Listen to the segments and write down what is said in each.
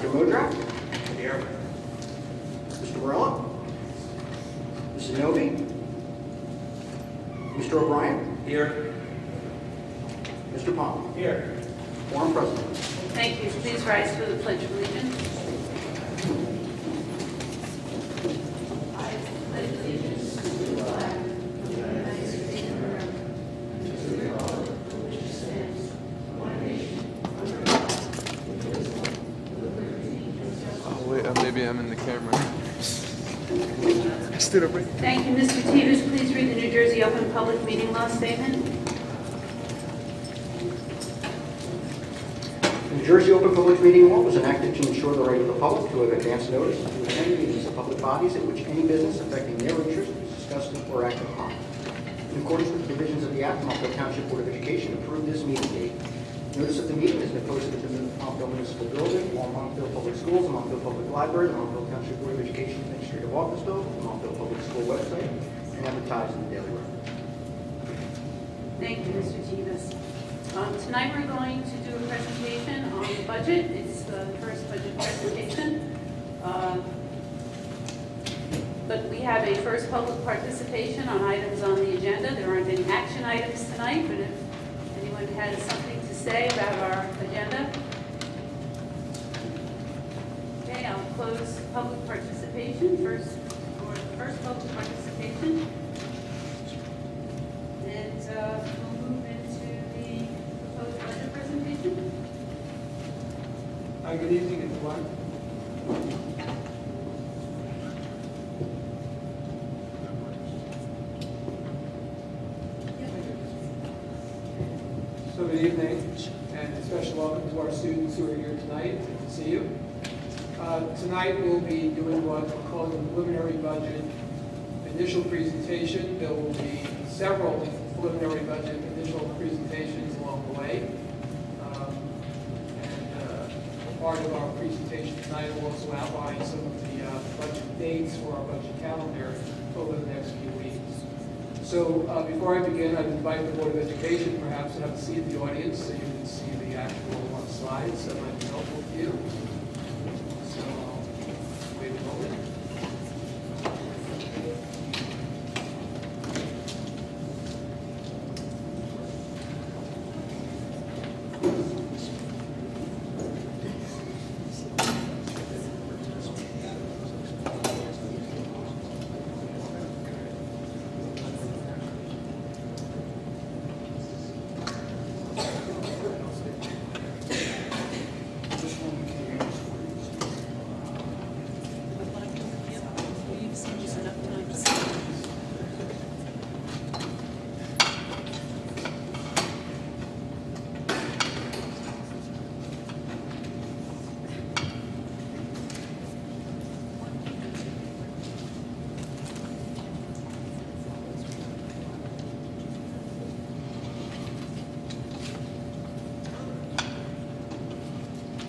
Dr. Modrak, Here. Mr. Morella, Mrs. Novi, Mr. O'Brien, Here. Mr. Palmer. Here. Quorum present. Thank you. Please rise for the Pledge of Allegiance. I pledge allegiance to the flag of the United States of America, to the republic for which it stands, one nation, under God, indivisible, with liberty and justice. Oh, wait, maybe I'm in the camera. I stood up right. Thank you. Mr. Tevis, please read the New Jersey Open Public Meeting Law statement. The New Jersey Open Public Meeting Law was enacted to ensure the right of the public to have advance notice to attend meetings of public bodies at which any business affecting their interest is discussed or acted upon. In accordance with the provisions of the Act, the Montville Township Board of Education approved this meeting date. Notice of the meeting has been posted at the Montville Municipal Building, all Montville Public Schools, the Montville Public Library, the Montville Township Board of Education Administrative Office Building, the Montville Public School website, and advertised in the Daily Record. Thank you, Mr. Tevis. Tonight we're going to do a presentation on the budget. It's the first budget presentation. But we have a first public participation on items on the agenda. There aren't any action items tonight, but if anyone has something to say about our agenda. Okay, I'll close public participation first, or the first public participation. And we'll move into the proposed budget presentation. Good evening, everyone. So good evening, and a special welcome to our students who are here tonight. Good to see you. Tonight we'll be doing what we're calling the preliminary budget initial presentation. There will be several preliminary budget initial presentations along the way. Part of our presentation tonight will also outline some of the budget dates for our budget calendar over the next few weeks. So before I begin, I'd invite the Board of Education perhaps to have a seat in the audience so you can see the actual slides that might be helpful to you. So I'll wait a moment.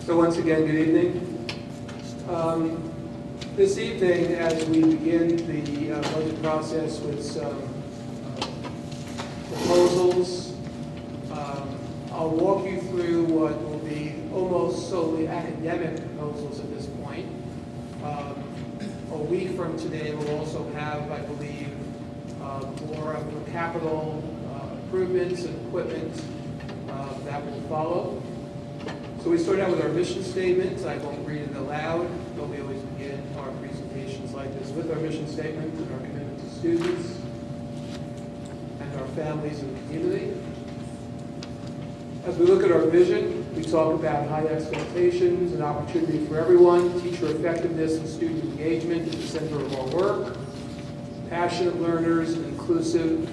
So once again, good evening. This evening, as we begin the budget process with some proposals, I'll walk you through what will be almost solely academic proposals at this point. A week from today, we'll also have, I believe, more of the capital improvements and equipment that will follow. So we start out with our mission statement. I won't read it aloud, but we always begin our presentations like this with our mission statement and our commitment to students and our families and community. As we look at our vision, we talk about high expectations and opportunity for everyone, teacher effectiveness and student engagement at the center of our work, passionate learners, inclusive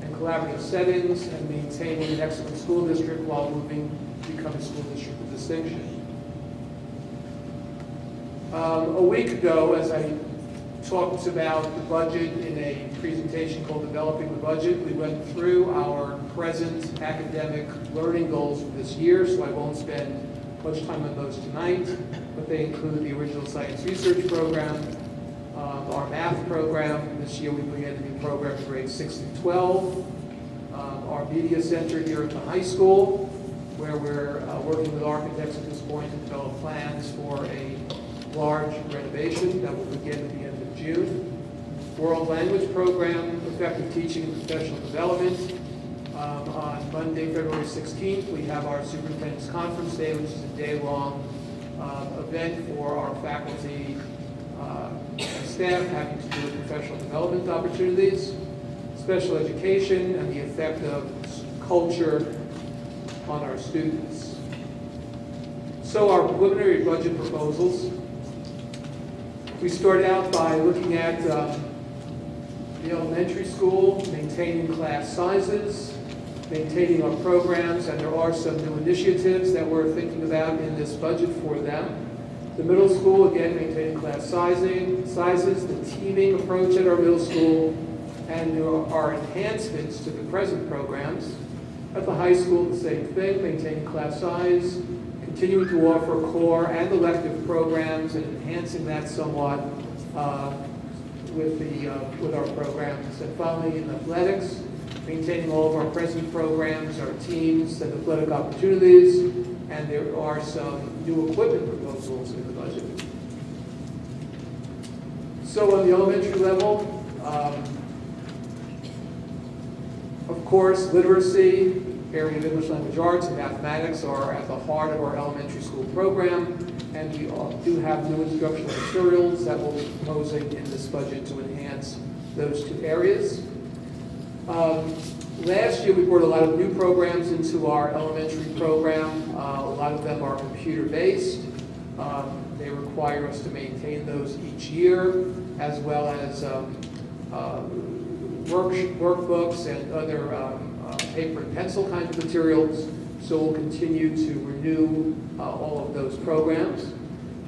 and collaborative settings, and maintaining an excellent school district while moving to become a school district of distinction. A week ago, as I talked about the budget in a presentation called Developing the Budget, we went through our present academic learning goals for this year, so I won't spend much time on those tonight, but they include the original science research program, our math program. This year we began a new program for grades 6 through 12, our media center here at the high school, where we're working with architects at this point to develop plans for a large renovation that will begin at the end of June. World Language Program, Effective Teaching and Professional Development. On Monday, February 16th, we have our Superintendent's Conference Day, which is a day-long event for our faculty and staff having to do with professional development opportunities, special education, and the effect of culture on our students. So our preliminary budget proposals. We start out by looking at the elementary school, maintaining class sizes, maintaining our programs, and there are some new initiatives that we're thinking about in this budget for them. The middle school, again, maintaining class sizes, the teaming approach at our middle school, and there are enhancements to the present programs. At the high school, the same thing, maintaining class size, continuing to offer core and elective programs, and enhancing that somewhat with our programs. And finally, in athletics, maintaining all of our present programs, our teams, and athletic opportunities, and there are some new equipment proposals in the budget. So on the elementary level, of course, literacy, area of English language arts, and mathematics are at the heart of our elementary school program, and we do have new instructional materials that we'll be proposing in this budget to enhance those two areas. Last year, we brought a lot of new programs into our elementary program. A lot of them are computer-based. They require us to maintain those each year, as well as workbooks and other paper and pencil kind of materials. So we'll continue to renew all of those programs.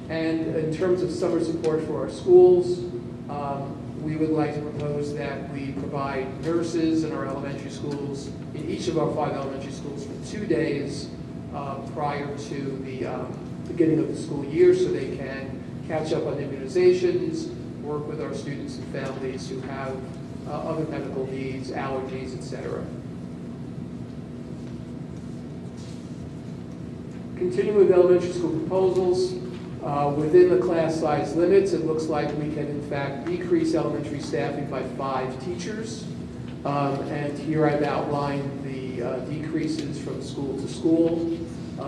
And in terms of summer support for our schools, we would like to propose that we provide nurses in our elementary schools, in each of our 5 elementary schools, for 2 days prior to the beginning of the school year, so they can catch up on immunizations, work with our students and families who have other medical needs, allergies, etc. Continuing with elementary school proposals, within the class size limits, it looks like we can in fact decrease elementary staffing by 5 teachers. And here I've outlined the decreases from school to school.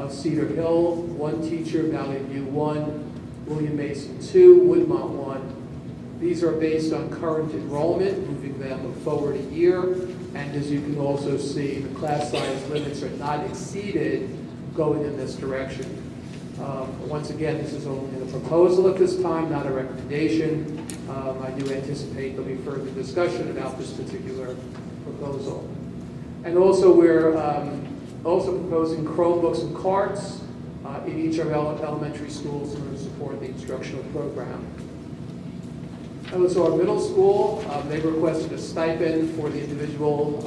Cedar Hill, 1 teacher, Valley View 1, William Mason 2, Woodmont 1. These are based on current enrollment, moving them forward a year. And as you can also see, the class size limits are not exceeded going in this direction. Once again, this is only a proposal at this time, not a recommendation. I do anticipate there'll be further discussion about this particular proposal. And also, we're also proposing Chromebooks and carts in each of our elementary schools in order to support the instructional program. And so our middle school, they requested a stipend for the individual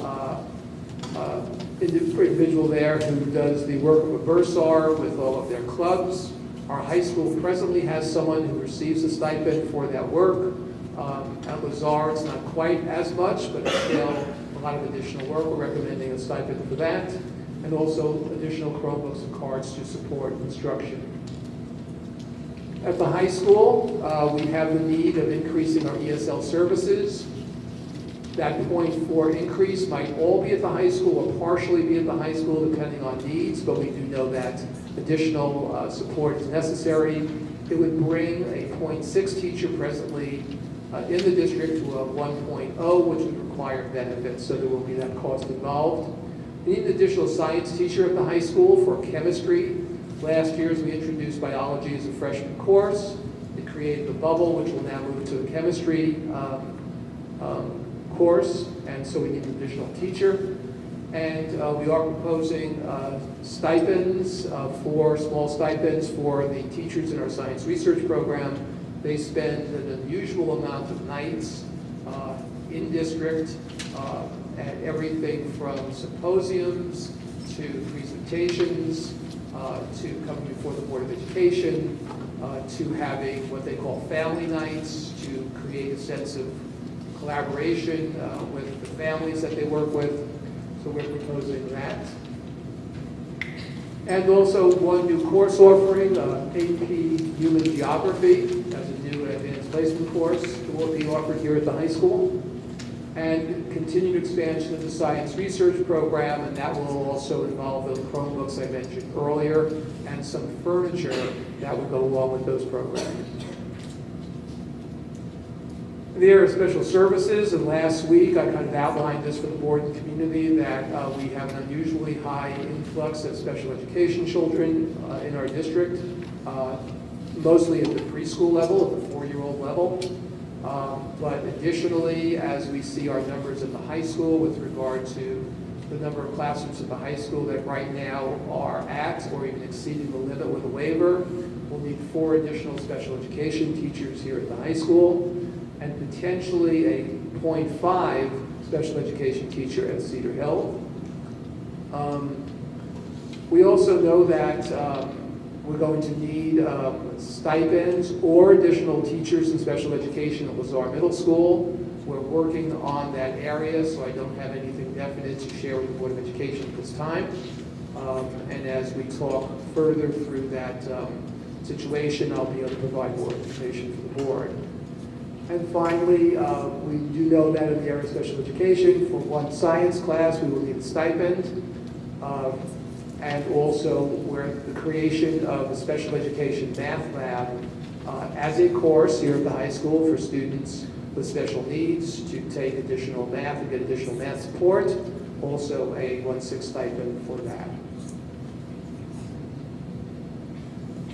there who does the work of a bursar with all of their clubs. Our high school presently has someone who receives a stipend for that work. At Lazar, it's not quite as much, but it's still a lot of additional work. We're recommending a stipend for that, and also additional Chromebooks and cards to support instruction. At the high school, we have the need of increasing our ESL services. That 0.4 increase might all be at the high school or partially be at the high school depending on needs, but we do know that additional support is necessary. It would bring a 0.6 teacher presently in the district to a 1.0, which would require benefits, so there will be that cost involved. We need an additional science teacher at the high school for chemistry. Last year, as we introduced biology as a freshman course, it created a bubble, which will now move to a chemistry course, and so we need an additional teacher. And we are proposing stipends, small stipends for the teachers in our science research program. They spend an unusual amount of nights in district at everything from symposiums to presentations to coming before the Board of Education to having what they call family nights to create a sense of collaboration with the families that they work with. So we're proposing that. And also one new course offering, AP Human Geography, as a new advanced placement course that will be offered here at the high school. And continued expansion of the science research program, and that will also involve those Chromebooks I mentioned earlier, and some furniture that will go along with those programs. The area of special services, and last week I kind of outlined this for the board and community that we have an unusually high influx of special education children in our district, mostly at the preschool level, at the 4-year-old level. But additionally, as we see our numbers at the high school with regard to the number of classrooms at the high school that right now are at or even exceeding the limit with a waiver, we'll need 4 additional special education teachers here at the high school, and potentially a 0.5 special education teacher at Cedar Hill. We also know that we're going to need stipends or additional teachers in special education at Lazar Middle School. We're working on that area, so I don't have anything definite to share with the Board of Education at this time. And as we talk further through that situation, I'll be able to provide more information for the board. And finally, we do know that in the area of special education, for one science class, we will need a stipend. And also, we're the creation of a special education math lab as a course here at the high school for students with special needs to take additional math and get additional math support. Also, a 1/6 stipend for that.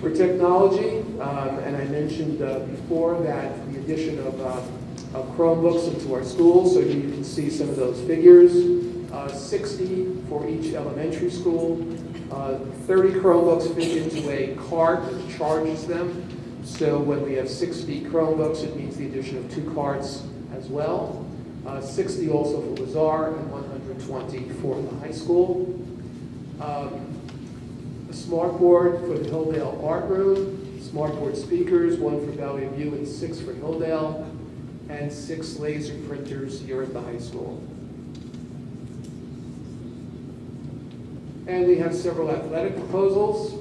For technology, and I mentioned before that the addition of Chromebooks into our schools, so you can see some of those figures. 60 for each elementary school. 30 Chromebooks fit into a cart that charges them. So when we have 60 Chromebooks, it means the addition of 2 carts as well. 60 also for Lazar and 120 for the high school. A smart board for the Hilldale Art Room, smart board speakers, 1 for Valley View and 6 for Hilldale, and 6 laser printers here at the high school. And we have several athletic proposals.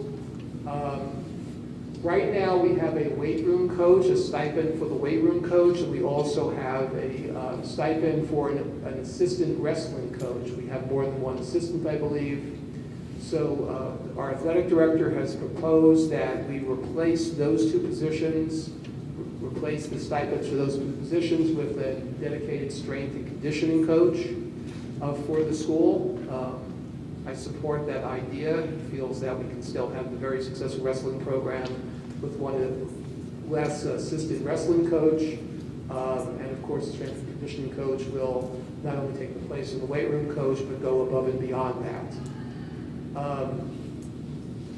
Right now we have a weight room coach, a stipend for the weight room coach, and we also have a stipend for an assistant wrestling coach. We have more than one assistant, I believe. So our athletic director has proposed that we replace those 2 positions, replace the stipends for those 2 positions with a dedicated strength and conditioning coach for the school. I support that idea. He feels that we can still have the very successful wrestling program with one less assistant wrestling coach. And of course, the strength and conditioning coach will not only take the place of the weight room coach, but go above and beyond that.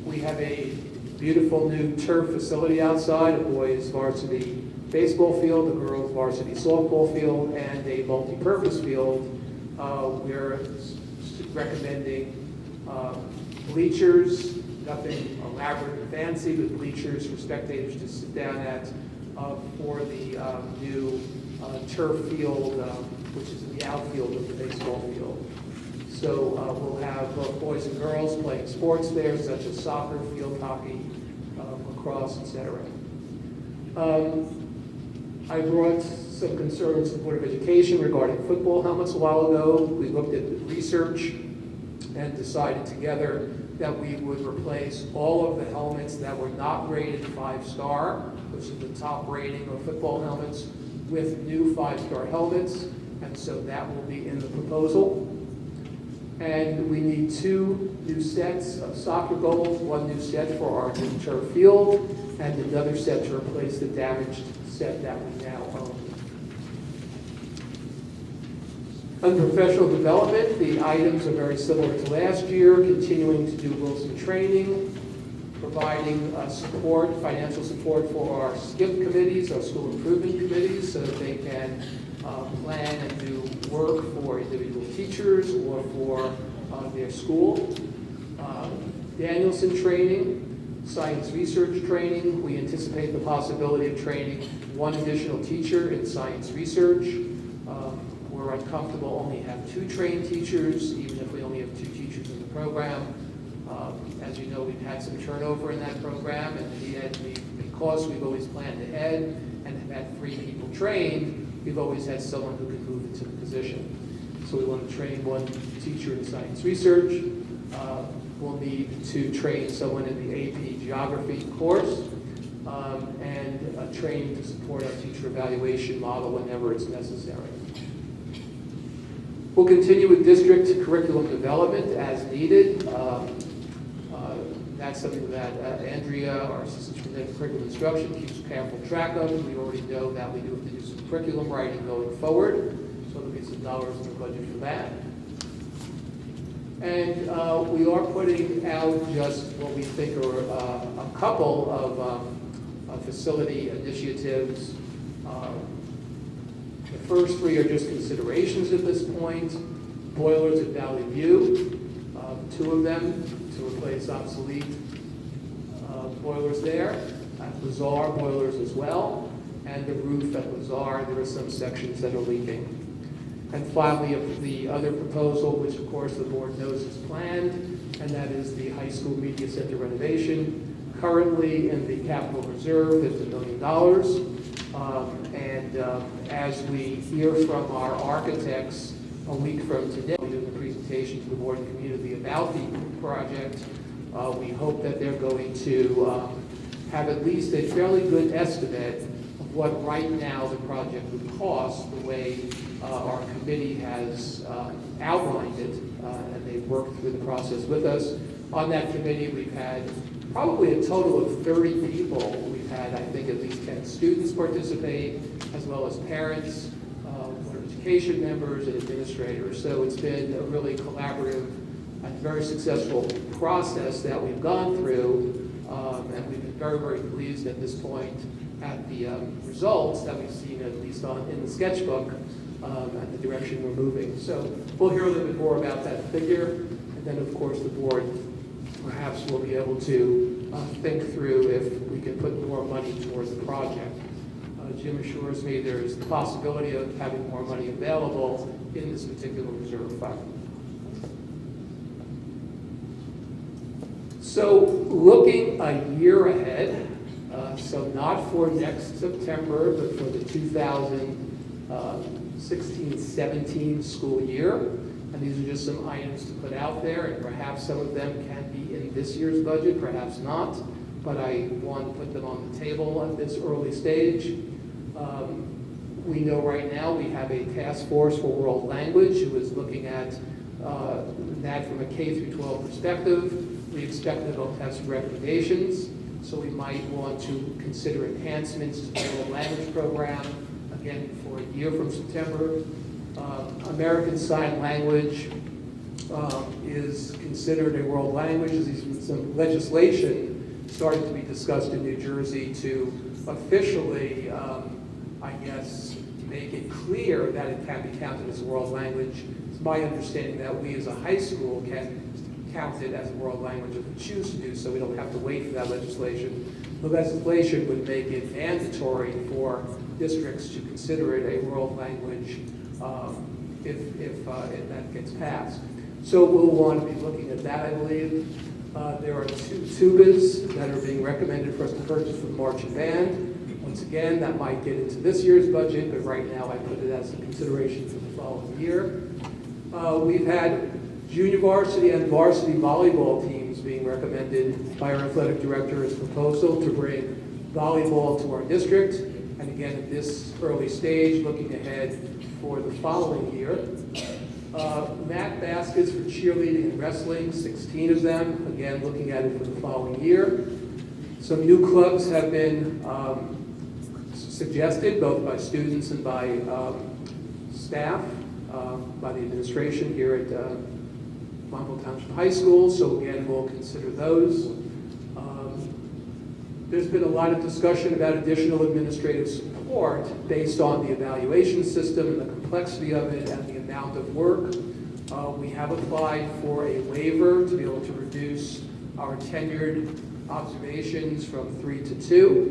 We have a beautiful new turf facility outside, a boys varsity baseball field, a girls varsity softball field, and a multi-purpose field. We're recommending bleachers, nothing elaborate and fancy, but bleachers for spectators to sit down at for the new turf field, which is in the outfield of the baseball field. So we'll have both boys and girls playing sports there, such as soccer, field hockey, lacrosse, etc. I brought some concerns to the Board of Education regarding football helmets a while ago. We looked at the research and decided together that we would replace all of the helmets that were not rated 5-star, which is the top rating of football helmets, with new 5-star helmets, and so that will be in the proposal. And we need 2 new sets of soccer goals, 1 new set for our new turf field, and another set to replace the damaged set that we now own. Under professional development, the items are very similar to last year, continuing to do Wilson training, providing support, financial support for our SCIP committees, our school improvement committees, so that they can plan and do work for individual teachers or for their school. Danielson training, science research training. We anticipate the possibility of training 1 additional teacher in science research. We're uncomfortable only have 2 trained teachers, even if we only have 2 teachers in the program. As you know, we've had some turnover in that program, and because we've always planned ahead and have had 3 people trained, we've always had someone who can move into the position. So we want to train 1 teacher in science research. We'll need to train someone in the AP Geography course, and train to support our teacher evaluation model whenever it's necessary. We'll continue with district curriculum development as needed. That's something that Andrea, our assistant superintendent of curriculum instruction, keeps careful track of. We already know that we do have to do some curriculum writing going forward, so there'll be some dollars in the budget for that. And we are putting out just what we think are a couple of facility initiatives. The first 3 are just considerations at this point. Boilers at Valley View, 2 of them to replace obsolete boilers there. At Lazar, boilers as well. And the roof at Lazar, there are some sections that are leaking. And finally, the other proposal, which of course the board knows is planned, and that is the high school media center renovation. Currently in the capital reserve, it's $1 million. As we hear from our architects a week from today, we're doing a presentation to the board and community about the project. We hope that they're going to have at least a fairly good estimate of what right now the project would cost, the way our committee has outlined it, and they've worked through the process with us. On that committee, we've had probably a total of 30 people. We've had, I think, at least 10 students participate, as well as parents, Board of Education members, and administrators. So it's been a really collaborative and very successful process that we've gone through, and we've been very, very pleased at this point at the results that we've seen, at least in the sketchbook, and the direction we're moving. So we'll hear a little bit more about that figure, and then of course the board perhaps will be able to think through if we can put more money towards the project. Jim assures me there's the possibility of having more money available in this particular reserve fund. So looking a year ahead, so not for next September, but for the 2016-17 school year. And these are just some items to put out there, and perhaps some of them can be in this year's budget, perhaps not, but I want to put them on the table at this early stage. We know right now we have a task force for world language who is looking at that from a K through 12 perspective. We expect that they'll have some recommendations, so we might want to consider enhancements to the world language program, again, for a year from September. American Sign Language is considered a world language. There's some legislation starting to be discussed in New Jersey to officially, I guess, make it clear that it can be counted as a world language. It's my understanding that we as a high school can count it as a world language if we choose to do so. We don't have to wait for that legislation. The legislation would make it mandatory for districts to consider it a world language if that gets passed. So we'll want to be looking at that, I believe. There are 2 tubas that are being recommended for us to purchase for the marching band. Once again, that might get into this year's budget, but right now I put it as a consideration for the following year. We've had junior varsity and varsity volleyball teams being recommended by our athletic director as a proposal to bring volleyball to our district. And again, at this early stage, looking ahead for the following year. Mat baskets for cheerleading and wrestling, 16 of them, again, looking at it for the following year. Some new clubs have been suggested, both by students and by staff, by the administration here at Montville Township High School, so again, we'll consider those. There's been a lot of discussion about additional administrative support based on the evaluation system and the complexity of it and the amount of work. We have applied for a waiver to be able to reduce our tenured observations from 3 to 2.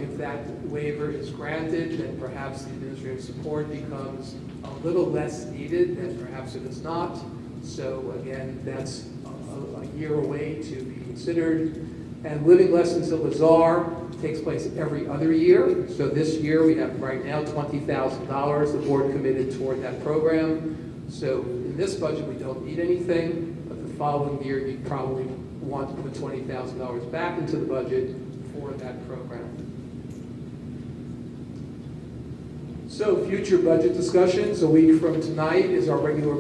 If that waiver is granted, then perhaps the administrative support becomes a little less needed than perhaps it is not. So again, that's a year away to be considered. And Living Lessons at Lazar takes place every other year. So this year, we have right now $20,000 the board committed toward that program. So in this budget, we don't need anything, but the following year, you probably want to put $20,000 back into the budget for that program. So future budget discussions, a week from tonight is our regular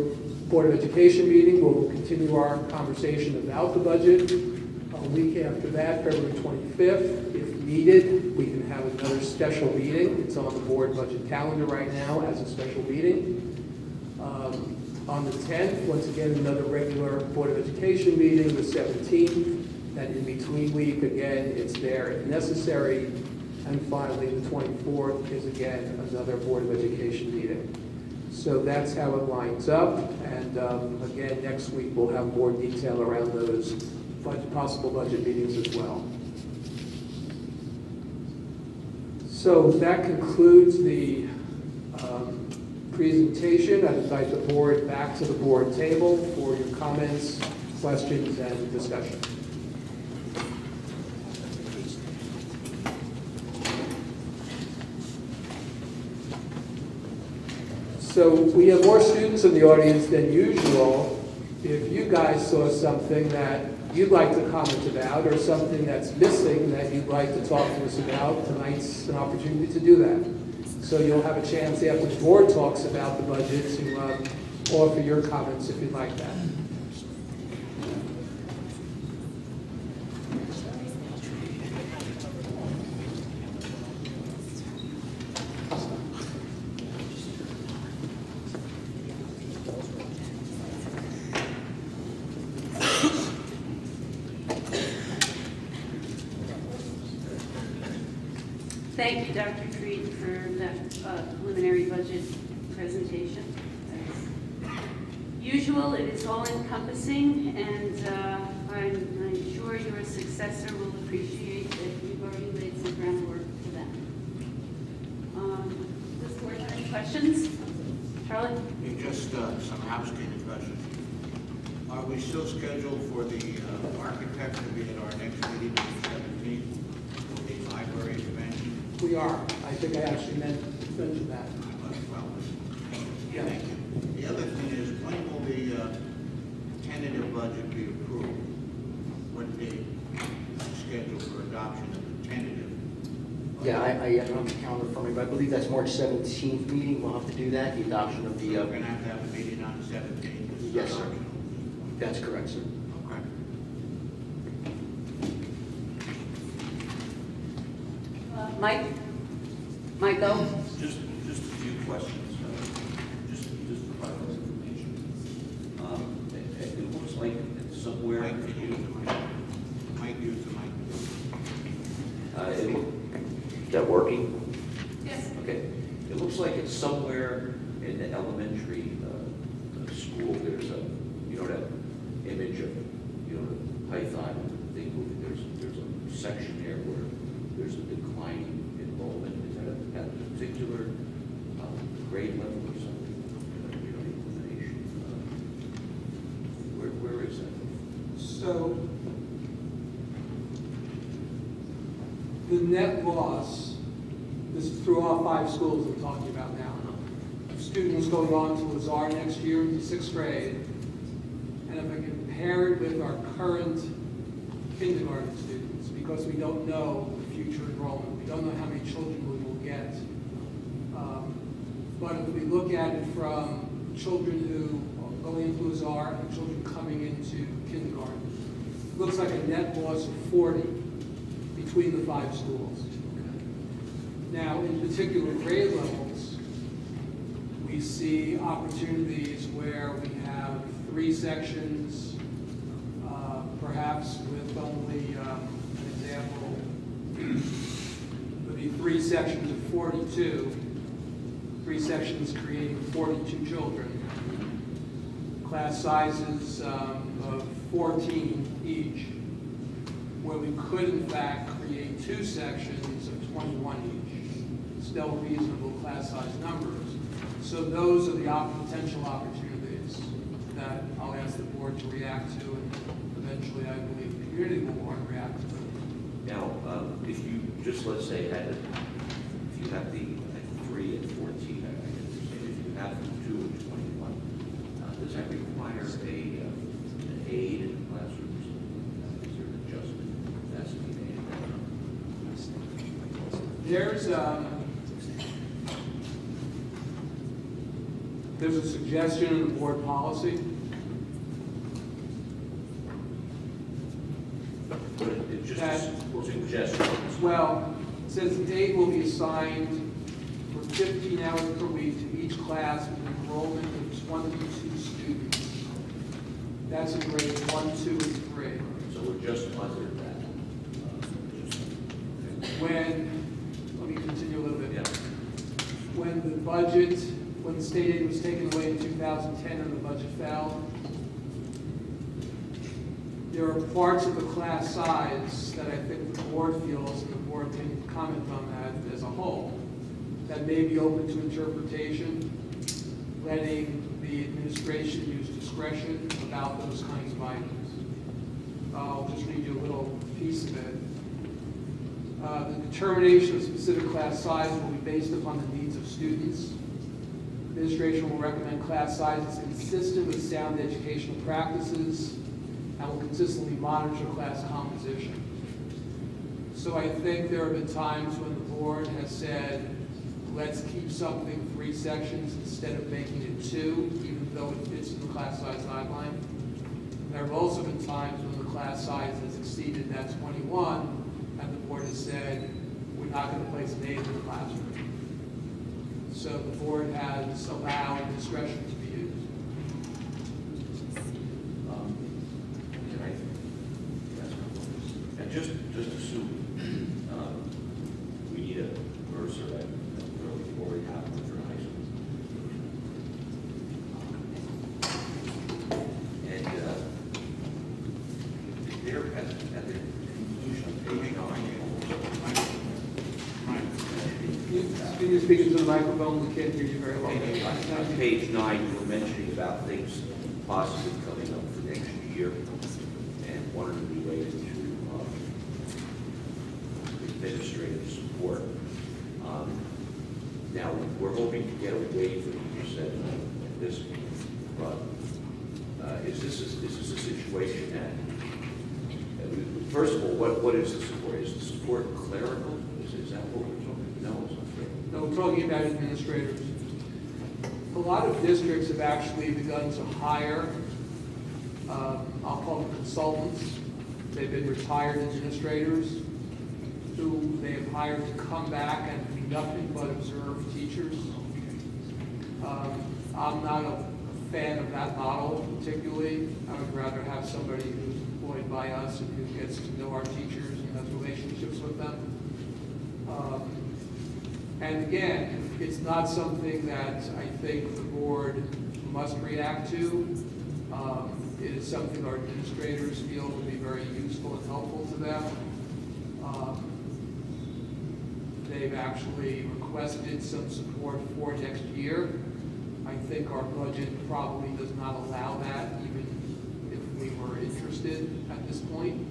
Board of Education meeting. We'll continue our conversation about the budget. A week after that, February 25th, if needed, we can have another special meeting. It's on the board budget calendar right now as a special meeting. On the 10th, once again, another regular Board of Education meeting, the 17th. That in between week, again, it's there if necessary. And finally, the 24th is again another Board of Education meeting. So that's how it lines up. And again, next week we'll have more detail around those possible budget meetings as well. So that concludes the presentation. I'd invite the board back to the board table for your comments, questions, and discussion. So we have more students in the audience than usual. If you guys saw something that you'd like to comment about or something that's missing that you'd like to talk to us about, tonight's an opportunity to do that. So you'll have a chance after the board talks about the budget to offer your comments if you'd like that. Thank you, Dr. Creed, for that preliminary budget presentation. As usual, it is all encompassing, and I'm sure your successor will appreciate that you've already laid some groundwork for that. Does the board have any questions? Charlie? Just some housekeeping questions. Are we still scheduled for the architect to be at our next meeting on the 17th for the library expansion? We are. I think I actually mentioned that. Well, Yeah. thank you. The other thing is, when will the tentative budget be approved? What date is scheduled for adoption of the tentative? Yeah, I don't have the calendar for me, but I believe that's March 17th meeting. We'll have to do that, the adoption of the, We're going to have a meeting on the 17th. Yes, sir. That's correct, sir. Okay. Michael? Just a few questions, just for my information. It looks like it's somewhere. Mike, could you use the mic? Mike, use the mic. Is that working? Yes. Okay. It looks like it's somewhere in the elementary school. There's a, that image of, the Python thing moving. There's a section there where there's a declining enrollment. Is that at a particular grade level or something? Inclination. Where is that? So the net loss, this is through all 5 schools I'm talking about now, of students going on to Lazar next year into 6th grade. And if I compare it with our current kindergarten students, because we don't know the future enrollment, we don't know how many children we will get. But if we look at it from children who are going into Lazar and children coming into kindergarten, it looks like a net loss of 40 between the 5 schools. Now, in particular grade levels, we see opportunities where we have 3 sections, perhaps with only, an example, would be 3 sections of 42, 3 sections creating 42 children, class sizes of 14 each, where we could in fact create 2 sections of 21 each, still reasonable class size numbers. So those are the potential opportunities that I'll ask the board to react to and eventually, I believe, the community will want to react to it. Now, if you just, let's say, if you have the 3 and 14, if you have 2 and 21, does that require an aid in the classrooms? Is there an adjustment that's to be made? There's a suggestion in the board policy. But it's just a suggestion. Well, it says aid will be assigned for 15 hours per week to each class with an enrollment of 22 students. That's in grades 1, 2, and 3. So we're just under that. When, let me continue a little bit. Yeah. When the state aid was taken away in 2010 and the budget fell, there are parts of the class size that I think the board feels, and the board can comment on that as a whole, that may be open to interpretation, letting the administration use discretion about those kinds of items. I'll just read you a little piece of it. The determination of specific class size will be based upon the needs of students. Administration will recommend class sizes consistent with sound educational practices and will consistently monitor class composition. So I think there have been times when the board has said, let's keep something 3 sections instead of making it 2, even though it fits in the class size guideline. There have also been times when the class size has exceeded that 21, and the board has said, we're not going to place an aid in the classroom. So the board has allowed discretion to be used. Can I ask a question? And just assume we need a Mercer at early or half for high school. And there at the conclusion of page 9. Can you speak into the microphone? We can't hear you very well. On page 9, you were mentioning about things possibly coming up for next year, and one of them related to administrative support. Now, we're hoping to get away from, you said, this, but is this a situation that, first of all, what is the support? Is the support clerical? Is that what we're talking about? No, it's not clerical. No, we're talking about administrators. A lot of districts have actually begun to hire, I'll call them consultants. They've been retired administrators who they have hired to come back and do nothing but observe teachers. I'm not a fan of that model particularly. I would rather have somebody who's employed by us and who gets to know our teachers and has relationships with them. And again, it's not something that I think the board must react to. It is something our administrators feel would be very useful and helpful to them. They've actually requested some support for next year. I think our budget probably does not allow that, even if we were interested at this point.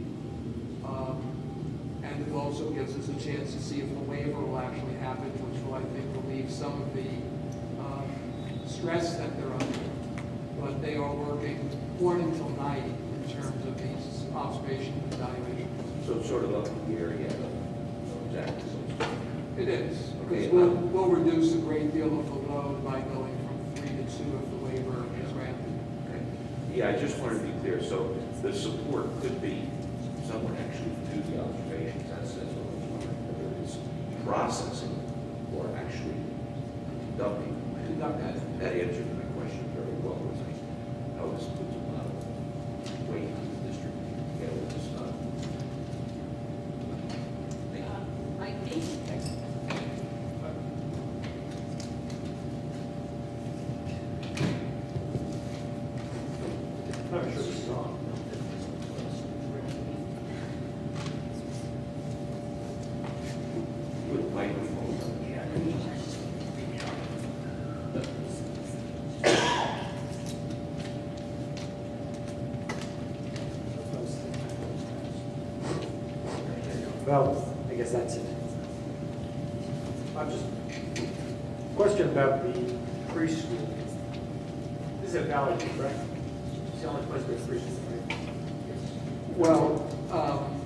And it also gives us a chance to see if the waiver will actually happen, which will, I think, relieve some of the stress that they're under. But they are working morning till night in terms of these observation and evaluations. So it's sort of up in the air yet. Exactly. It is, Okay, because we'll reduce a great deal of the load by going from 3 to 2 if the waiver is granted. Okay. Yeah, I just wanted to be clear. So the support could be someone actually do the observations. That's what I was wondering, whether it's processing or actually conducting. Conduct that. That answered my question very well. Was I was puts a lot of weight on the district to get all this stuff. Thank you. Mike B. Not sure it's on. With microphone. Yeah. Well, I guess that's it. I'm just, question about the preschool. This is a Valley View, right? It's the only place where preschool, right? Well,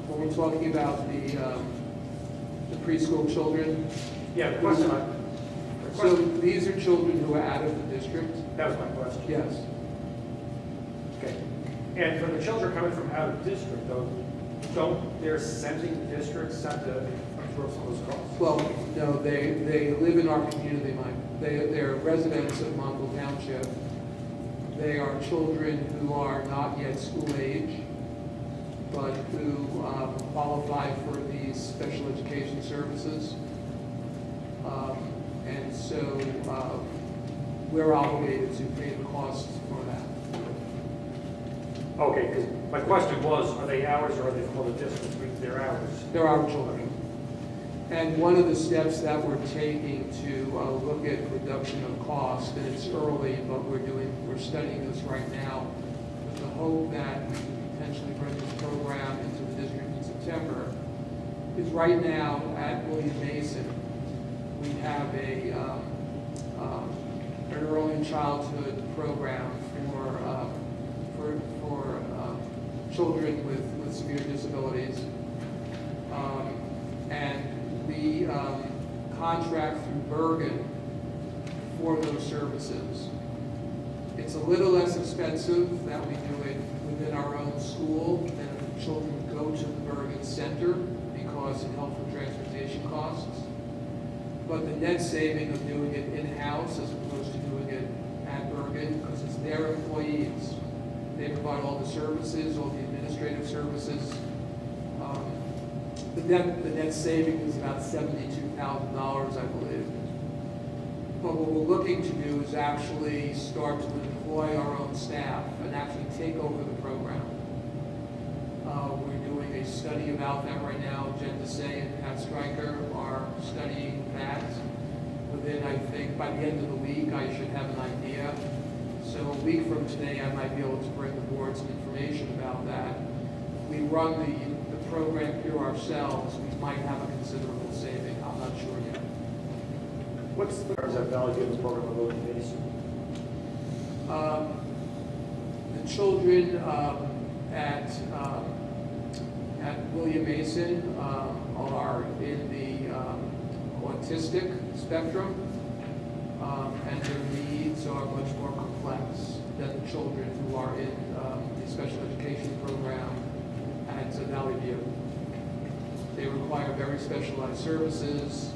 when we're talking about the preschool children, Yeah, the question, so these are children who are out of the district? that was my question. Yes. Okay. And for the children coming from out of district, though, don't their sending districts have to absorb some of those costs? Well, no, they live in our community, Mike. They're residents of Montville Township. They are children who are not yet school age, but who qualify for these special education services. And so we're obligated to pay the costs for that. Okay, because my question was, are they ours or are they from other districts? They're ours. There are children. And one of the steps that we're taking to look at reduction of cost, and it's early, but we're studying this right now, with the hope that we can potentially bring this program into the district in September, is right now at William Mason, we have an early childhood program for children with severe disabilities. And we contract through Bergen for those services. It's a little less expensive that we do it within our own school than if children go to the Bergen Center because it helps with transportation costs. But the net saving of doing it in-house as opposed to doing it at Bergen, because it's their employees. They provide all the services, all the administrative services. The net saving is about $72,000, I believe. But what we're looking to do is actually start to employ our own staff and actually take over the program. We're doing a study about that right now. Jen Desai and Pat Stryker are studying that. Within, I think, by the end of the week, I should have an idea. So a week from today, I might be able to bring the board some information about that. We run the program here ourselves. We might have a considerable saving. I'm not sure yet. What's the that Valley View program of William Mason? The children at William Mason are in the autistic spectrum, and their needs are much more complex than the children who are in the special education program at Valley View. They require very specialized services.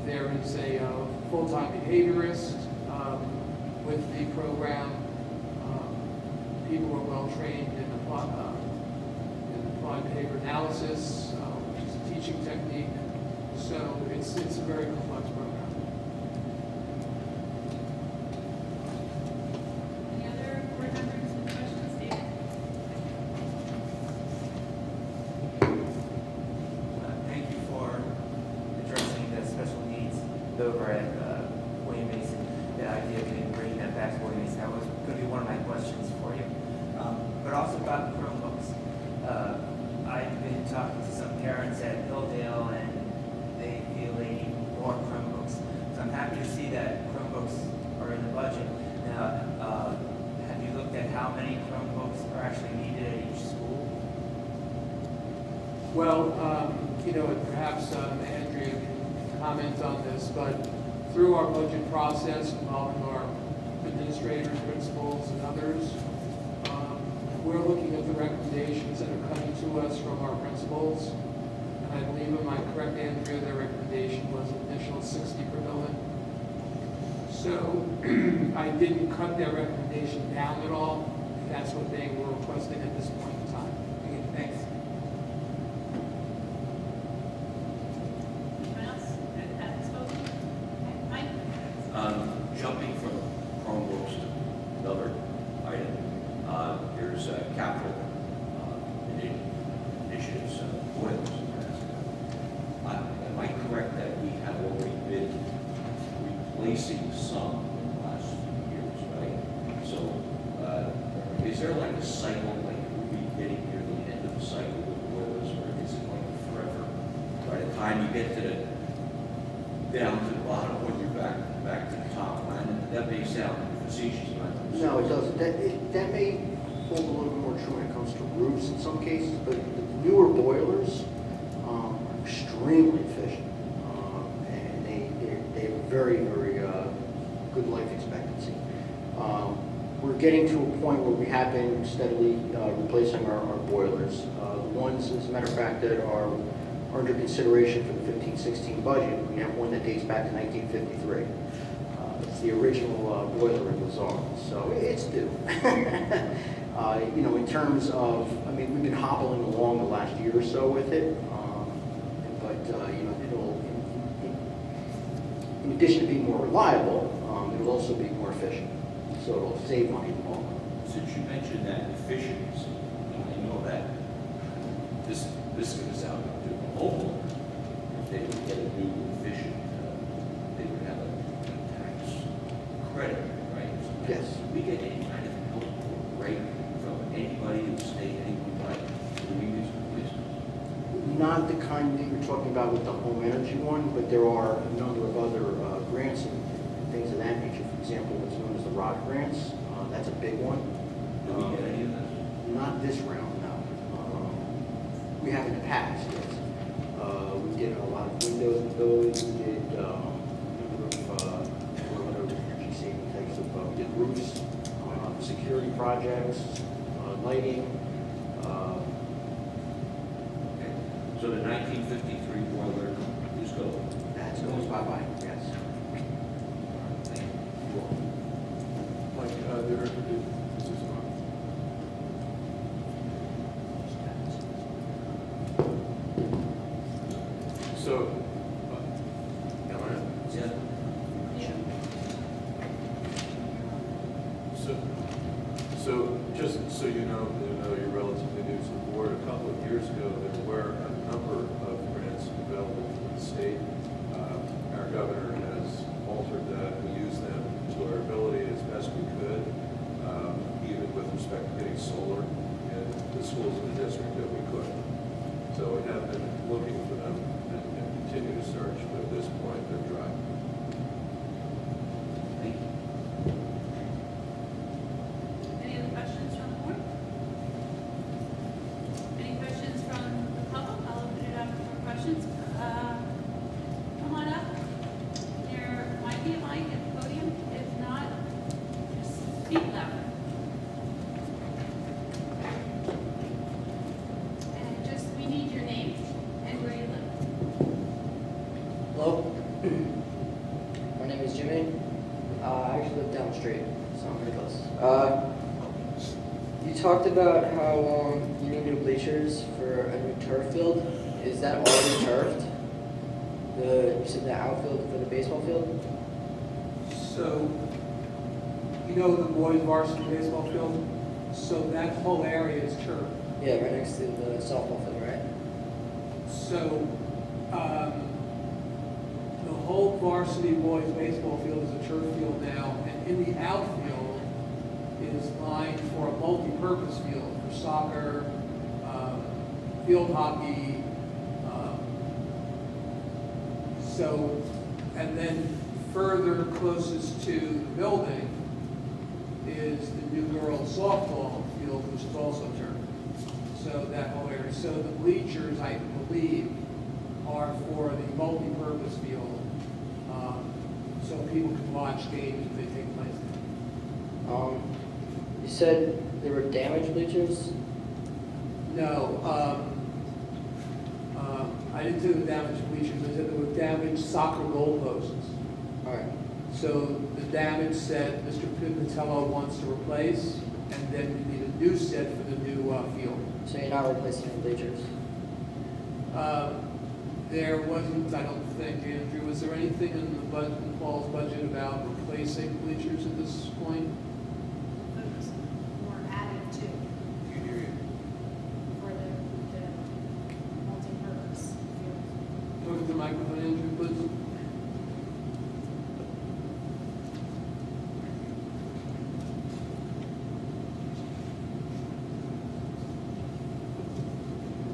There is a full-time behaviorist with the program. People are well trained in applied behavior analysis, which is a teaching technique. So it's a very complex program. Any other board members with questions, David? Thank you for addressing the special needs over at William Mason. The idea of bringing that back to William Mason, that was going to be one of my questions for you. But also about Chromebooks. I've been talking to some parents at Hilldale, and they feel they need more Chromebooks. So I'm happy to see that Chromebooks are in the budget. Now, have you looked at how many Chromebooks are actually needed at each school? Well, and perhaps Andrea can comment on this, but through our budget process involving our administrators, principals, and others, we're looking at the recommendations that are coming to us from our principals. And I believe, am I correct, Andrea, their recommendation was an additional 60 per building. So I didn't cut their recommendation down at all. That's what they were requesting at this point in time. Okay, thanks. Anyone else? Haven't spoken? Okay, Mike? Jumping from Chromebooks to another item, there's capital initiatives, boilers. Am I correct that we have already been replacing some in the last few years, right? So is there like a cycle, like are we getting near the time you get to the, down to the bottom when you're back to the top line. And that may sound facetious, but. No, it doesn't. That may hold a little more true when it comes to roofs in some cases, but the newer boilers are extremely efficient. And they have a very, very good life expectancy. We're getting to a point where we have been steadily replacing our boilers. The ones, as a matter of fact, that are under consideration for the 15-16 budget, we have one that dates back to 1953. It's the original boiler in Lazard, so it's due. You know, in terms of, I mean, we've been hobbling along the last year or so with it, but you know, it'll, in addition to being more reliable, it'll also be more efficient, so it'll save money in the long run. Since you mentioned that efficiency, I know that this goes out to the homeowner. If they would get a new efficient, they would have a tax credit, right? Yes. Do we get any kind of help or rate from anybody in the state, anyone like, doing these replacements? Not the kind that you're talking about with the home energy one, but there are a number of other grants and things of that nature. For example, what's known as the ROD grants, that's a big one. Do we get any of this? Not this round, no. We have in the past, yes. We did a lot of windows with those. We did a number of other energy saving types of, we did roofs, security projects, lighting. Okay. So the 1953 boiler is going. That's goes bye-bye, yes. Thank you. Like, this is so, am I? Yeah. So just so you know you're relatively new to the board, a couple of years ago, there were a number of grants available from the state. Our governor has altered that. We use them to our ability as best we could, even with respect to getting solar in the schools in the district that we could. So we have been looking for them and continue to search, but at this point, they're dry. Thank you. Any other questions from the board? Any questions from the public? I'll open it up for questions. Come on up. There might be a mic at the podium. If not, just speak louder. And just, we need your name and where you live. Hello, my name is Jimmy. I actually live down the street, so I'm pretty close. You talked about how you need new bleachers for a new turf field. Is that already turfed? You said the outfield for the baseball field? So, you know the boys varsity baseball field? So that whole area is turf. Yeah, right next to the softball field, right? So, the whole varsity boys baseball field is a turf field now, and in the outfield is lined for a multi-purpose field for soccer, field hockey. So, and then further closest to the building is the new girls softball field, which is also turf. So that whole area. So the bleachers, I believe, are for the multi-purpose field, so people can watch games if they take place there. You said there were damaged bleachers? No, I didn't say the damaged bleachers, I said there were damaged soccer goalposts. All right. So the damaged set, Mr. Pivatello wants to replace, and then we need a new set for the new field. So you're not replacing the bleachers? There wasn't, I don't think, Andrew, was there anything in the budget, in Paul's budget about replacing bleachers at this point? Those were added to for the multi-purpose field. Look at the microphone, Andrew, please.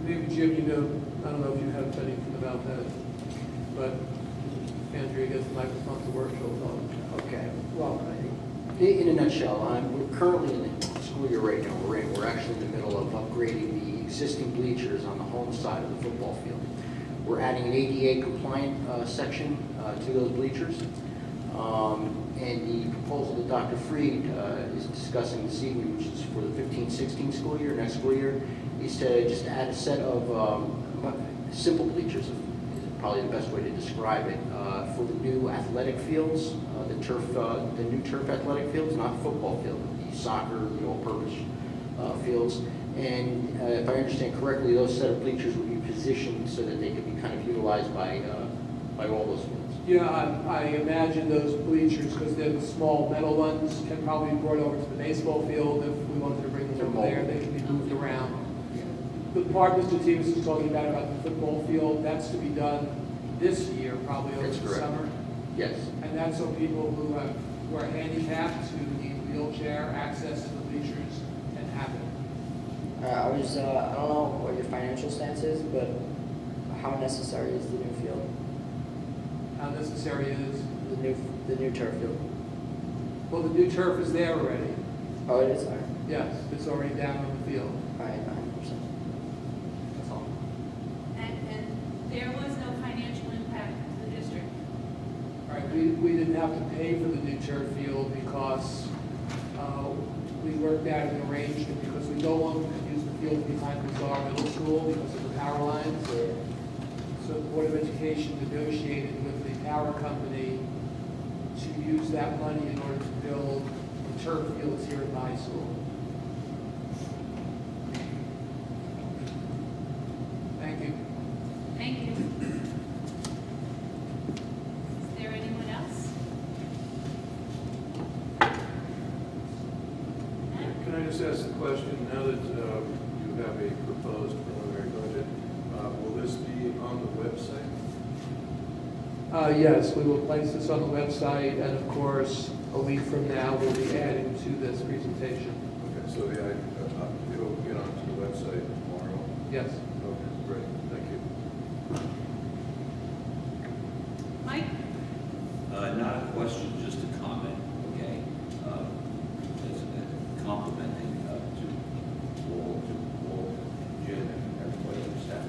Maybe Jim, you know, I don't know know if you have anything about that, but Andrea gets the microphone to work, she'll tell them. Okay, well, in a nutshell, we're currently in the school year right now we're actually in the middle of upgrading the existing bleachers on the home side of the football field. We're adding an ADA compliant section to those bleachers. And the proposal that Dr. Freed is discussing this evening, which is for the 15-16 school year, next school year, is to just add a set of simple bleachers, is probably the best way to describe it, for the new athletic fields, the new turf athletic fields, not football field, the soccer, the all-purpose fields. And if I understand correctly, those set of bleachers would be positioned so that they could be kind of utilized by all those fields. Yeah, I imagine those bleachers, because they're the small metal ones, can probably be brought over to the baseball field. If we wanted to bring them over there, they can be moved around. The part Mr. Stevens is talking about the football field, that's to be done this year, probably over That's the correct. summer. Yes. And that's so people who are handicapped, who need wheelchair access to the bleachers can have it. I don't know what your financial stance is, but how necessary is the new field? How necessary is, The new turf field? well, the new turf is there already. Oh, it is, all right. Yes, it's already down on the field. All right, 100%. That's all. And there was no financial impact to the district. All right, we didn't have to pay for the new turf field because we worked out an arrangement because we no longer could use the field behind Bizarre Middle School because of the power lines. So the Board of Education negotiated with the power company to use that money in order to build the turf fields here at the high school. Thank you. Thank you. Is there anyone else? Can I just ask the question, now that you have a proposed preliminary budget, will this be on the website? Yes, we will place this on the website, and of course, a week from now, we'll be adding to this presentation. Okay, so it'll get onto the website tomorrow? Yes. Okay, great, thank you. Mike? Not a question, just a comment, okay? As complimenting to Walt, Jim, and everybody on the staff.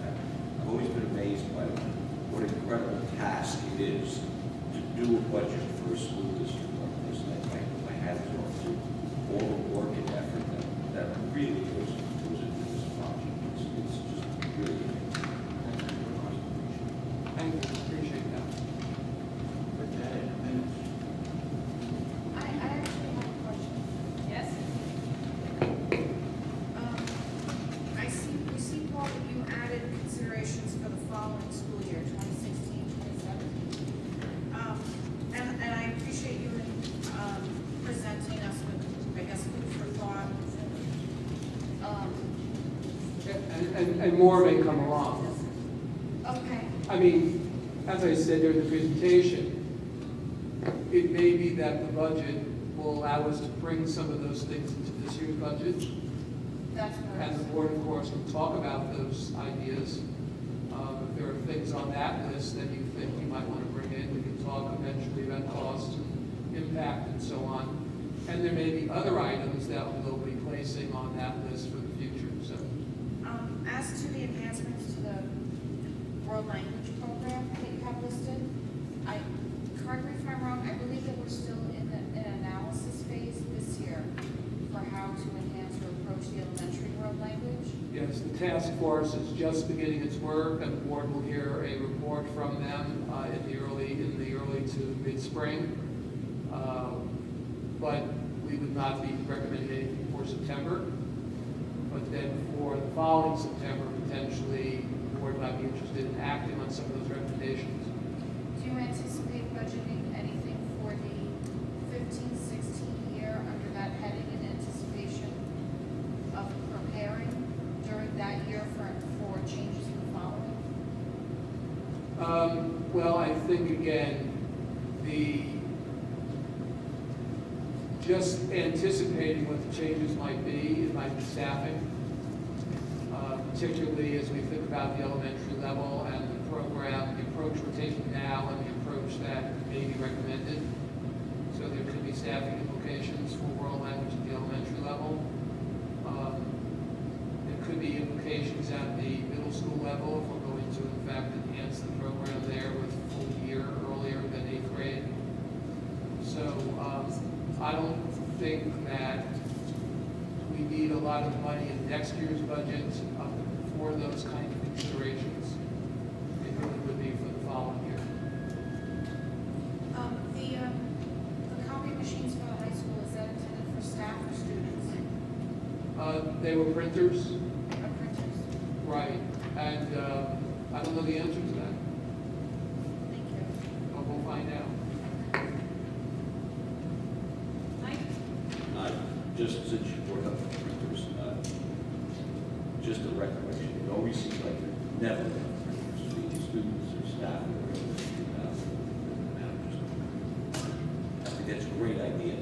I've always been amazed by what an incredible task it is to do a budget for a school district like this. And my hat is off to all the work and effort that really goes into this project. It's just really amazing. Thank you, appreciate that. I actually have a question. Yes? We see, Paul, that you added considerations for the following school year, 2016-2017. And I appreciate you presenting us with, I guess, food for thought. And more may come along. Okay, I mean, as I said during the presentation, it may be that the budget will allow us to bring some of those things into this year's budget. that's what I And the was. board, of course, can talk about those ideas. If there are things on that list that you think you might want to bring in, we can talk eventually about cost, impact, and so on. And there may be other items that we'll be placing on that list for the future, so. As to the enhancements to the world language program that you have listed, correct me if I'm wrong, I believe that we're still in an analysis phase this year for how to enhance or approach the elementary world language. Yes, the task force is just beginning its work, and the board will hear a report from them in the early to mid-spring. But we would not be recommending anything for September. But then for the following September, potentially, the board might be interested in acting on some of those recommendations. Do you anticipate budgeting anything for the 15-16 year under that heading in anticipation of preparing during that year for changes in the following? Well, I think, again, just anticipating what the changes might be, it might be staffing. particularly as we think about the elementary level and the program, the approach we're taking now and the approach that may be recommended. So there could be staffing implications for world language at the elementary level. There could be implications at the middle school level if we're going to, in fact, enhance the program there with a full year earlier than 8th grade. So I don't think that we need a lot of money in next year's budget for those kind of considerations. It really would be for the following year. The copy machines for the high school, is that intended for staff or students? They were printers, Or printers? right, and I don't know the answer to that, Thank you. but we'll find out. Mike? Just since you brought up the printers, just a recollection, it always seems like they're never enough printers, be it students or staff or managers. I think that's a great idea.